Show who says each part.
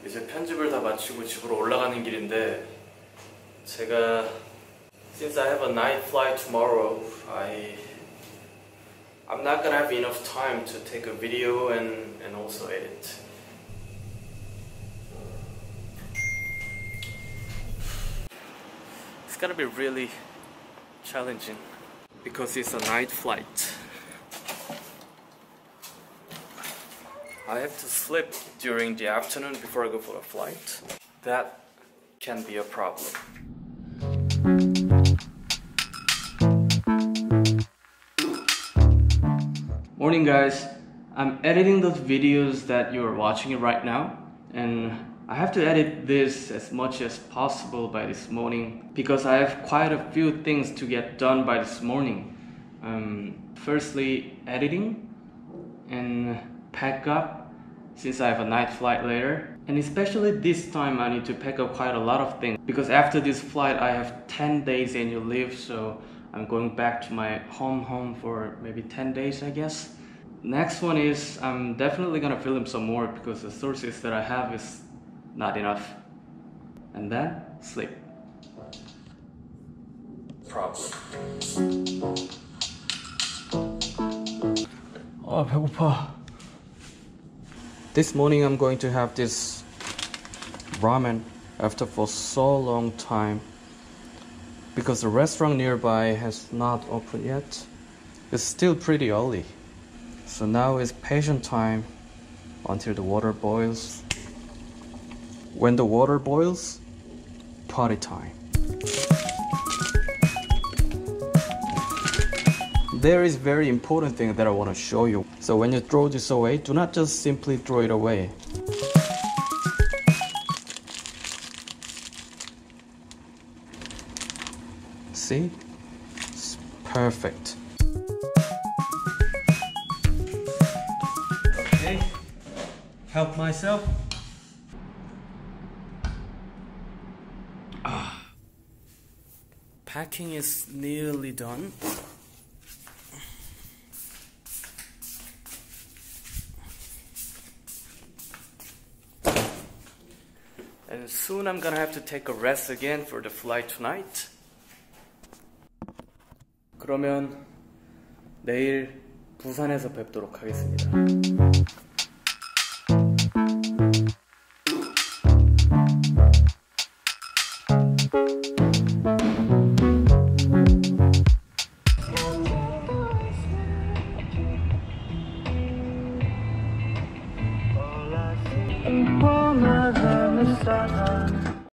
Speaker 1: 이제 편집을 다 마치고 집으로 올라가는 길인데 제가 since I have a night flight tomorrow, I'm not gonna have enough time to take a video and also edit. It's gonna be really challenging because it's a night flight. I have to sleep during the afternoon before I go for a flight. That can be a problem. Morning guys, I'm editing those videos that you're watching right now, and I have to edit this as much as possible by this morning because I have quite a few things to get done by this morning. Firstly, editing and pack up since I have a night flight later, and especially this time I need to pack up quite a lot of things because after this flight I have 10 days annual leave, so I'm going back to my home for maybe 10 days I guess. Next one is I'm definitely gonna film some more because the sources that I have is not enough. And then sleep. Problem. 배고파. This morning I'm going to have this ramen after for so long time because the restaurant nearby has not opened yet. It's still pretty early. So now it's patient time until the water boils. When the water boils, party time. There is very important thing that I want to show you. So when you throw this away, do not just simply throw it away. See? It's perfect. Okay, help myself. Packing is nearly done. And soon I'm gonna have to take a rest again for the flight tonight. 그러면 내일 부산에서 뵙도록 하겠습니다.